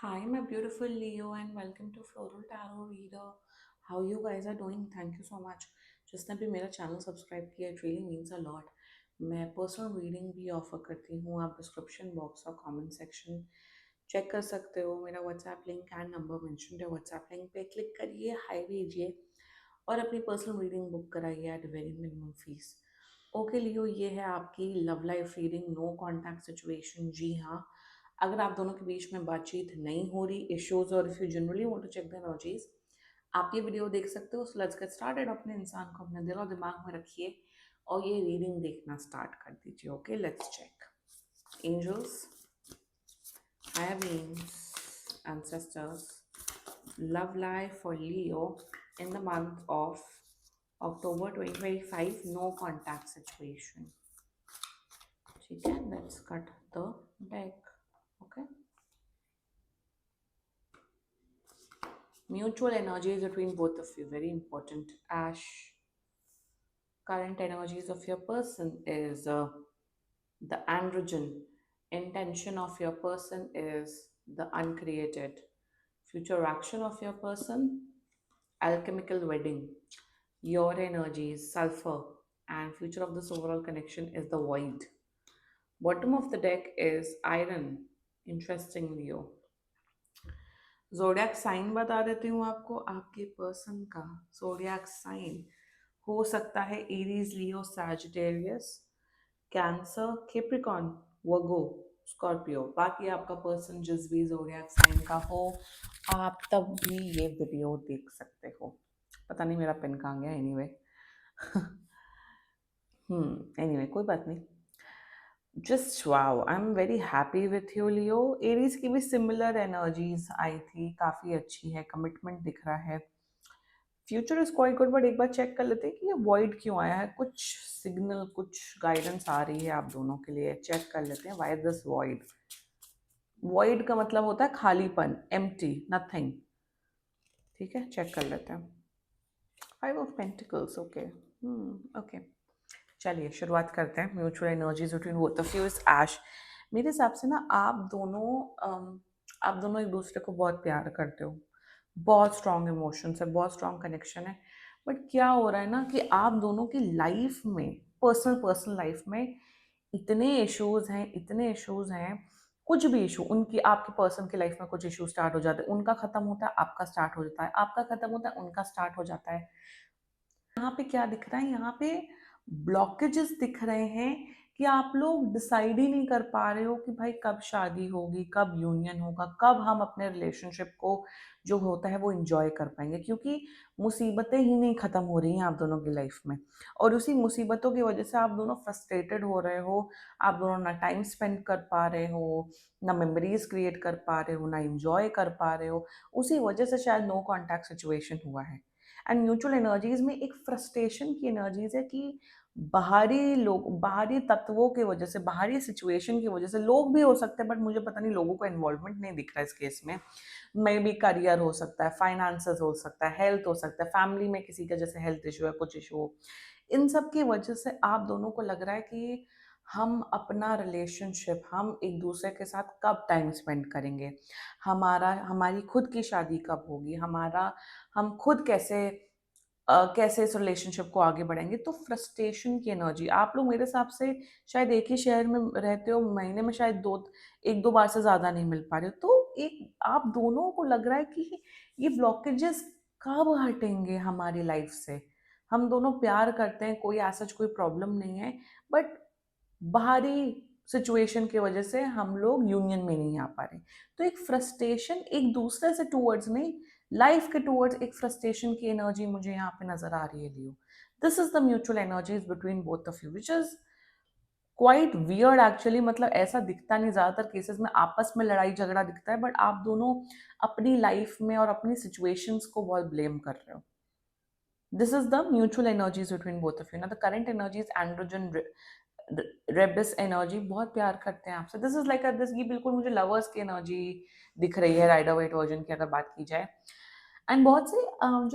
Hi, my beautiful Leo, and welcome to Floral Tarot Reader. How you guys are doing? Thank you so much. जिसने भी मेरा channel subscribe किया, it really means a lot. मैं personal reading भी offer करती हूँ. आप description box और कमेंट सेक्शन चेक कर सकते हो. मेरा WhatsApp link and number mention है. व्हाट्सएप लिंक पे क्लिक करिए, हाई भेजिए और अपनी पर्सनल रीडिंग बुक कराइए at very minimum fees. Okay Leo, ये है आपकी love life reading, no contact situation. जी हाँ, अगर आप दोनों के बीच में बातचीत नहीं हो रही, इश्यूज, और if you generally want to check the energies, आप ये वीडियो देख सकते हो. So let's get started. अपने इंसान को अपने दिल और दिमाग में रखिए और ये रीडिंग देखना स्टार्ट कर दीजिए. Okay, let's check. Angels, higher beings, ancestors, love life for Leo in the month of October 2025, no contact situation. ठीक है, let's cut the deck. Okay. Mutual energies between both of you, very important. Ash, current energies of your person is the androgen. Intention of your person is the uncreated. Future action of your person, alchemical wedding. Your energies, sulfur, and future of this overall connection is the void. Bottom of the deck is iron. Interesting, Leo. Zodiac sign बता देती हूँ आपको. आपके person का जोडियाक sign हो सकता है Aries, लियो, Sagittarius, cancer, Capricorn, वर्गो, Scorpio. बाकी आपका पर्सन जिस भी जोडियाक साइन का हो, आप तब भी ये वीडियो देख सकते हो. पता नहीं मेरा पेन कहाँ गया. एनीवे एनीवे कोई बात नहीं. Just wow, I am very happy with you Leo. Aries की भी सिमिलर एनर्जीज आई थी, काफ़ी अच्छी है, कमिटमेंट दिख रहा है. Future is quite good, but एक बार चेक कर लेते हैं कि ये वॉइड क्यों आया है. कुछ सिग्नल, कुछ गाइडेंस आ रही है आप दोनों के लिए. चेक कर लेते हैं व्हाई दिस वॉइड. वॉइड का मतलब होता है खालीपन, एम्प्टी, नथिंग. ठीक है, चेक कर लेते हैं. Five of pentacles. Okay, okay, चलिए शुरुआत करते हैं. Mutual energies between both of you is ऐश. मेरे हिसाब से ना आप दोनों एक दूसरे को बहुत प्यार करते हो. बहुत स्ट्रॉन्ग इमोशंस है, बहुत स्ट्रॉन्ग कनेक्शन है. बट क्या हो रहा है ना कि आप दोनों की लाइफ में, पर्सनल लाइफ में इतने इश्यूज हैं, इतने इश्यूज हैं. कुछ भी इशू, उनकी, आपके पर्सन की लाइफ में कुछ इशू स्टार्ट हो जाते हैं. उनका खत्म होता है, आपका स्टार्ट हो जाता है. आपका खत्म होता है, उनका स्टार्ट हो जाता है. यहाँ पे क्या दिख रहा है? यहाँ पे ब्लॉकेजेस दिख रहे हैं कि आप लोग डिसाइड ही नहीं कर पा रहे हो कि भाई कब शादी होगी, कब यूनियन होगा, कब हम अपने रिलेशनशिप को जो होता है वो इंजॉय कर पाएंगे. क्योंकि मुसीबतें ही नहीं खत्म हो रही हैं आप दोनों की लाइफ में, और उसी मुसीबतों की वजह से आप दोनों फ्रस्ट्रेटेड हो रहे हो. आप दोनों ना टाइम स्पेंड कर पा रहे हो, ना मेमोरीज क्रिएट कर पा रहे हो, ना इंजॉय कर पा रहे हो. उसी वजह से शायद नो कॉन्टैक्ट सिचुएशन हुआ है. एंड म्यूचुअल एनर्जीज में एक फ्रस्ट्रेशन की एनर्जीज है कि बाहरी लोग, बाहरी तत्वों की वजह से, बाहरी सिचुएशन की वजह से, लोग भी हो सकते हैं बट मुझे पता नहीं, लोगों का इन्वॉल्वमेंट नहीं दिख रहा है इस केस में. मे बी करियर हो सकता है, फाइनेंसेस हो सकता है, हेल्थ हो सकता है, फैमिली में किसी का जैसे हेल्थ इशू है, कुछ इशू हो. इन सब की वजह से आप दोनों को लग रहा है कि हम अपना रिलेशनशिप, हम एक दूसरे के साथ कब टाइम स्पेंड करेंगे, हमारी खुद की शादी कब होगी, हम खुद कैसे इस रिलेशनशिप को आगे बढ़ाएंगे. तो फ्रस्ट्रेशन की एनर्जी. आप लोग मेरे हिसाब से शायद एक ही शहर में रहते हो, महीने में शायद एक दो बार से ज़्यादा नहीं मिल पा रहे हो. तो एक आप दोनों को लग रहा है कि ये ब्लॉकेजेस कब हटेंगे हमारी लाइफ से. हम दोनों प्यार करते हैं, कोई ऐसा कोई प्रॉब्लम नहीं है, बट बाहरी सिचुएशन की वजह से हम लोग यूनियन में नहीं आ पा रहे. तो एक फ्रस्ट्रेशन, एक दूसरे से टूवर्ड्स नहीं, लाइफ के टूवर्ड्स एक फ्रस्ट्रेशन की एनर्जी मुझे यहाँ पे नजर आ रही है Leo. This is the mutual energies between both of you, which is quite weird actually. मतलब ऐसा दिखता नहीं, ज्यादातर केसेस में आपस में लड़ाई झगड़ा दिखता है, बट आप दोनों अपनी लाइफ में और अपनी सिचुएशंस को बहुत ब्लेम कर रहे हो. This is the mutual energies between both of you. ना the current energies androgen rebis energy, बहुत प्यार करते हैं आपसे. दिस इज लाइक दिस, ये बिल्कुल मुझे लवर्स की एनर्जी दिख रही है, राइडर वाइट वर्जन की अगर बात की जाए. एंड बहुत से,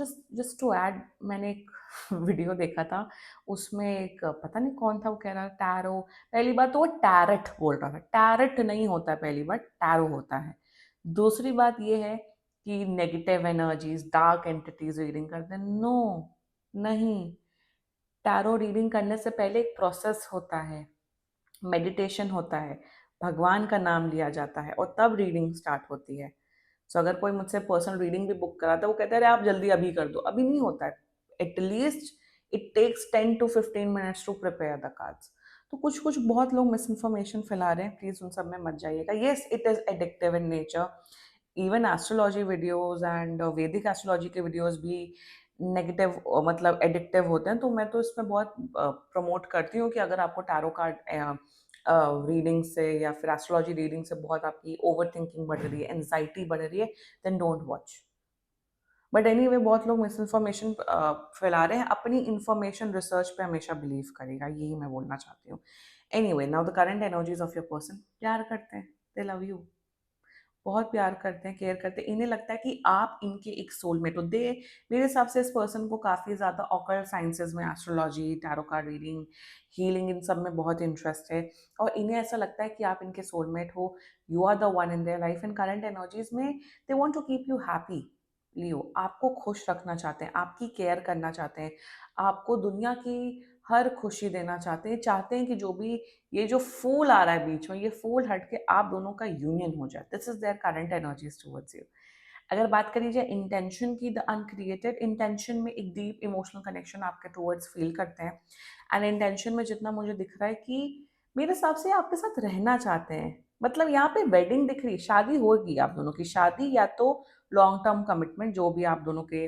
जस्ट जस्ट टू ऐड, मैंने एक वीडियो देखा था, उसमें एक, पता नहीं कौन था, वो कह रहा टैरो. पहली बात तो वो टैरट बोल रहा था. टैरट नहीं होता है, पहली बात टैरो होता है. दूसरी बात ये है कि negative energies, dark entities reading करते हैं, नो, नहीं। टैरो रीडिंग करने से पहले एक प्रोसेस होता है, मेडिटेशन होता है, भगवान का नाम लिया जाता है और तब रीडिंग स्टार्ट होती है। सो अगर कोई मुझसे पर्सनल रीडिंग भी बुक कराता है, वो कहता है अरे आप जल्दी अभी कर दो, अभी नहीं होता है। At least it takes 10 to 15 minutes to prepare the cards. तो कुछ कुछ बहुत लोग मिस इन्फॉर्मेशन फैला रहे हैं, प्लीज उन सब में मत जाइएगा। Yes, it is addictive in nature. Even astrology videos and वैदिक एस्ट्रोलॉजी के वीडियोस भी नेगेटिव मतलब एडिक्टिव होते हैं। तो मैं तो इसमें बहुत प्रमोट करती हूँ कि अगर आपको टैरो कार्ड रीडिंग से या फिर एस्ट्रोलॉजी रीडिंग से बहुत आपकी ओवर थिंकिंग बढ़ रही है, एंजाइटी बढ़ रही है, then don't watch. But anyway, बहुत लोग मिस इन्फॉर्मेशन फैला रहे हैं। अपनी इन्फॉर्मेशन रिसर्च पे हमेशा बिलीव करेगा, यही मैं बोलना चाहती हूँ। Anyway, now the current energies of your person, प्यार करते हैं, दे लव यू, बहुत प्यार करते हैं, केयर करते हैं। इन्हें लगता है कि आप इनके एक सोलमेट हो। दे मेरे हिसाब से इस पर्सन को काफ़ी ज़्यादा ऑकल्ट साइंसेज में, astrology, tarot card reading, healing, इन सब में बहुत इंटरेस्ट है और इन्हें ऐसा लगता है कि आप इनके सोलमेट हो। You are the one in their life. इन करंट एनर्जीज में they want to keep you happy. Leo आपको खुश रखना चाहते हैं, आपकी केयर करना चाहते हैं, आपको दुनिया की हर खुशी देना चाहते हैं कि जो भी ये जो फूल आ रहा है बीच में, ये फूल हट के आप दोनों का यूनियन हो जाए। This is their current energies towards you. अगर बात करी जाए इंटेंशन की, द अनक्रिएटेड इंटेंशन में एक डीप इमोशनल कनेक्शन आपके टुवर्ड्स फील करते हैं। एंड इंटेंशन में जितना मुझे दिख रहा है कि मेरे हिसाब से आपके साथ रहना चाहते हैं। मतलब यहाँ पे वेडिंग दिख रही है, शादी होगी आप दोनों की, शादी या तो लॉन्ग टर्म कमिटमेंट, जो भी आप दोनों के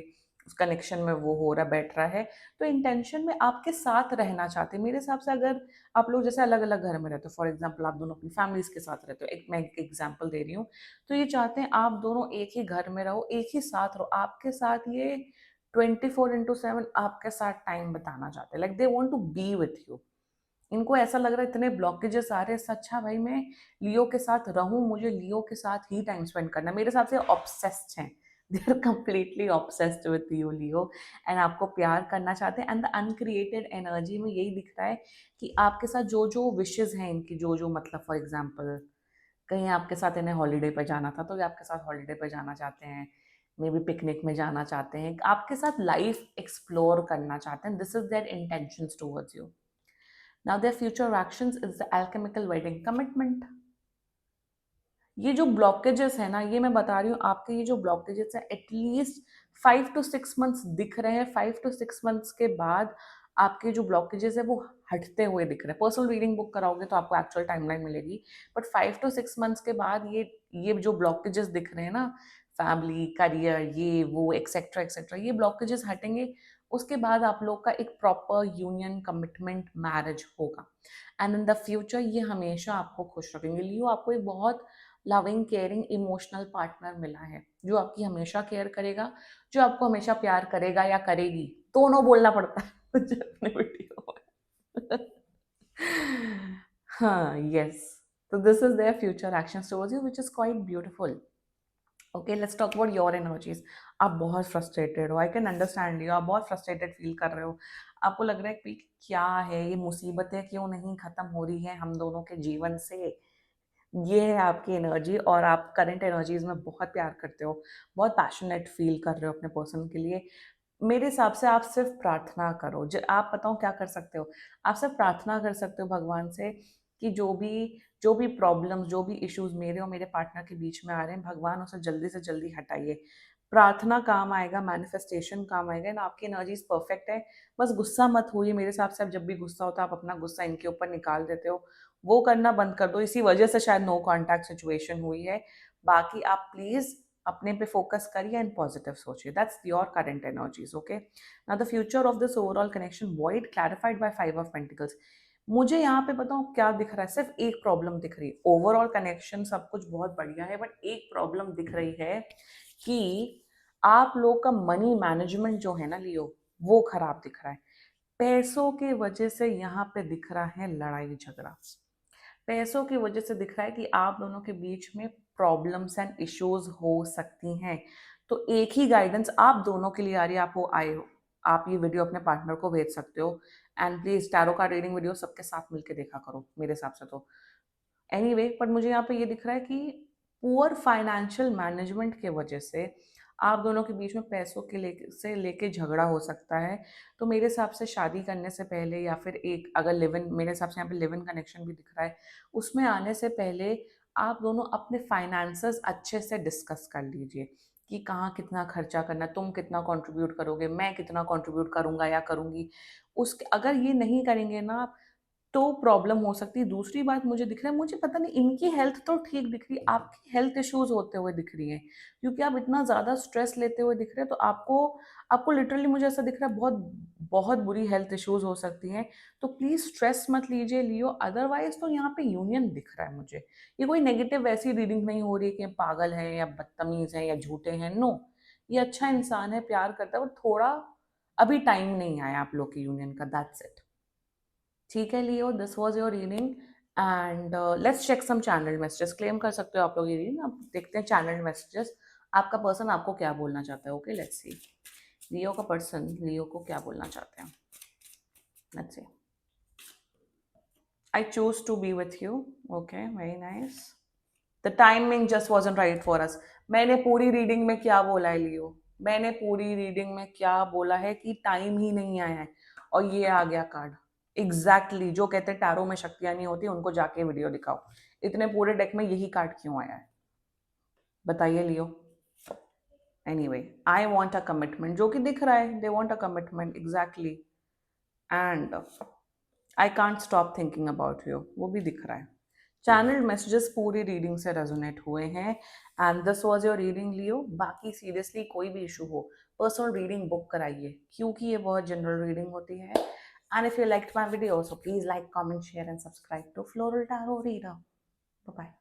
कनेक्शन में वो हो रहा बैठ रहा है। तो इंटेंशन में आपके साथ रहना चाहते हैं मेरे हिसाब से। अगर आप लोग जैसे अलग अलग घर में रहते हो, फॉर एग्जाम्पल आप दोनों अपनी फैमिलीज के साथ रहते हो, एक मैं एक एग्जाम्पल दे रही हूँ, तो ये चाहते हैं आप दोनों एक ही घर में रहो, एक ही साथ रहो, आपके साथ ये 24/7 आपके साथ टाइम बताना चाहते हैं। Like they want to be with you. इनको ऐसा लग रहा है इतने ब्लॉकेजेस आ रहे हैं, अच्छा भाई मैं लियो के साथ रहूं, मुझे लियो के साथ ही टाइम स्पेंड करना है। मेरे हिसाब से ऑब्सेस्ड हैं, they are completely obsessed with you Leo. And आपको प्यार करना चाहते हैं। एंड द अनक्रिएटेड एनर्जी में यही दिख रहा है कि आपके साथ जो जो विशेज हैं इनकी, जो जो मतलब फॉर एग्जाम्पल कहीं आपके साथ इन्हें हॉलीडे पे जाना था तो ये आपके साथ हॉलीडे पे जाना चाहते हैं, मे बी पिकनिक में जाना चाहते हैं, आपके साथ लाइफ एक्सप्लोर करना चाहते हैं। This is their intentions towards you. Now their future actions is the alchemical wedding commitment. ये जो ब्लॉकेजेस है ना, ये मैं बता रही हूँ आपके, ये जो ब्लॉकेजेस है एटलीस्ट 5 to 6 मंथ्स दिख रहे हैं। 5 to 6 मंथ्स के बाद आपके जो ब्लॉकेजेस है वो हटते हुए दिख रहे हैं। पर्सनल रीडिंग बुक कराओगे तो आपको एक्चुअल टाइमलाइन मिलेगी, बट 5 to 6 मंथ्स के बाद ये जो ब्लॉकेजेस दिख रहे हैं ना, फैमिली, करियर, ये वो एक्सेट्रा एक्सेट्रा, ये ब्लॉकेजेस हटेंगे। उसके बाद आप लोग का एक प्रॉपर यूनियन, कमिटमेंट, मैरिज होगा। एंड इन द फ्यूचर ये हमेशा आपको खुश रखेंगे। लियो आपको एक बहुत लविंग, केयरिंग, इमोशनल पार्टनर मिला है जो आपकी हमेशा केयर करेगा, जो आपको हमेशा प्यार करेगा या करेगी, दोनों बोलना पड़ता है मुझे अपने वीडियो में। हाँ, यस। तो this is their future actions towards you which is quite beautiful. Okay, let's talk about your energies. आप बहुत फ्रस्ट्रेटेड हो, आई कैन अंडरस्टैंड यू। आप बहुत फ्रस्ट्रेटेड फील कर रहे हो। आपको लग रहा है कि क्या है ये, मुसीबतें क्यों नहीं खत्म हो रही है हम दोनों के जीवन से। ये है आपकी एनर्जी और आप करंट एनर्जीज में बहुत प्यार करते हो, बहुत पैशनेट फील कर रहे हो अपने पर्सन के लिए। मेरे हिसाब से आप सिर्फ प्रार्थना करो। आप बताओ क्या कर सकते हो? आप सिर्फ प्रार्थना कर सकते हो भगवान से कि जो भी प्रॉब्लम्स, जो भी इश्यूज मेरे और मेरे पार्टनर के बीच में आ रहे हैं, भगवान उसे जल्दी से जल्दी हटाइए। प्रार्थना काम आएगा, मैनिफेस्टेशन काम आएगा ना। आपकी एनर्जीज परफेक्ट है। बस गुस्सा मत होइए। मेरे हिसाब से आप जब भी गुस्सा होता है आप अपना गुस्सा इनके ऊपर निकाल देते हो, वो करना बंद कर दो। इसी वजह से शायद नो कॉन्टैक्ट सिचुएशन हुई है। बाकी आप प्लीज अपने पे फोकस करिए एंड पॉजिटिव सोचिए। That's your current energies. Okay, now the future of this overall connection void clarified by 5 of Pentacles। मुझे यहाँ पे बताओ क्या दिख रहा है? सिर्फ एक प्रॉब्लम दिख रही है। ओवरऑल कनेक्शन सब कुछ बहुत बढ़िया है, बट एक प्रॉब्लम दिख रही है कि आप लोग का मनी मैनेजमेंट जो है ना लियो, वो खराब दिख रहा है। पैसों के वजह से यहाँ पे दिख रहा है लड़ाई झगड़ा। पैसों की वजह से दिख रहा है कि आप दोनों के बीच में प्रॉब्लम्स एंड इश्यूज हो सकती हैं। तो एक ही गाइडेंस आप दोनों के लिए आ रही है, आप वो आए हो, आप ये वीडियो अपने पार्टनर को भेज सकते हो। And please tarot card reading video सबके साथ मिलकर देखा करो मेरे हिसाब से तो। एनीवे, पर मुझे यहाँ पे ये दिख रहा है कि पुअर फाइनेंशियल मैनेजमेंट के वजह से आप दोनों के बीच में पैसों के लेके झगड़ा हो सकता है। तो मेरे हिसाब से शादी करने से पहले या फिर एक अगर लिव इन, मेरे हिसाब से यहाँ पे लिव इन कनेक्शन भी दिख रहा है, उसमें आने से पहले आप दोनों अपने फाइनेंसेस अच्छे से डिस्कस कर लीजिए कि कहाँ कितना खर्चा करना है, तुम कितना कंट्रीब्यूट करोगे, मैं कितना कंट्रीब्यूट करूँगा या करूँगी। उसके अगर ये नहीं करेंगे ना आप, तो प्रॉब्लम हो सकती है। दूसरी बात मुझे दिख रहा है, मुझे पता नहीं इनकी हेल्थ तो ठीक दिख रही है, आपकी हेल्थ इश्यूज़ होते हुए दिख रही हैं। क्योंकि आप इतना ज़्यादा स्ट्रेस लेते हुए दिख रहे हैं, तो आपको आपको लिटरली मुझे ऐसा दिख रहा है बहुत बहुत बुरी हेल्थ इश्यूज़ हो सकती हैं। तो प्लीज़ स्ट्रेस मत लीजिए लियो, अदरवाइज़ तो यहाँ पे यूनियन दिख रहा है मुझे। ये कोई नेगेटिव वैसी रीडिंग नहीं हो रही है कि ये पागल हैं या बदतमीज़ हैं या झूठे हैं, नो। ये अच्छा इंसान है, प्यार करता है, बट थोड़ा अभी टाइम नहीं आया आप लोग की यूनियन का, दैट्स इट। ठीक है Leo, this was your reading and let's check some channel messages. Claim कर सकते हो आप लोग ये रीडिंग। अब देखते हैं चैनल मैसेजेस, आपका पर्सन आपको क्या बोलना चाहता है। ओके लेट्स सी, लियो का पर्सन लियो को क्या बोलना चाहते हैं। Let's see. I choose to be with you. Okay very nice. The timing just wasn't right for us. मैंने पूरी रीडिंग में क्या बोला है लियो, मैंने पूरी रीडिंग में क्या बोला है कि टाइम ही नहीं आया है, और ये आ गया कार्ड। एग्जैक्टली exactly, जो कहते हैं टैरो में शक्तियां नहीं होती, उनको जाके वीडियो दिखाओ। इतने पूरे डेक में यही कार्ड क्यों आया है, बताइए Leo. Anyway, I want a commitment, जो कि दिख रहा है, they want a commitment exactly. And I can't stop thinking about you, वो भी दिख रहा है। चैनल मैसेजेस पूरी रीडिंग से रेजोनेट हुए हैं and this was your reading Leo. बाकी सीरियसली कोई भी इशू हो, पर्सनल रीडिंग बुक कराइए, क्योंकि ये बहुत जनरल रीडिंग होती है। And if you liked my video, so please like, comment, share and subscribe to floral tarot reader. Bye bye.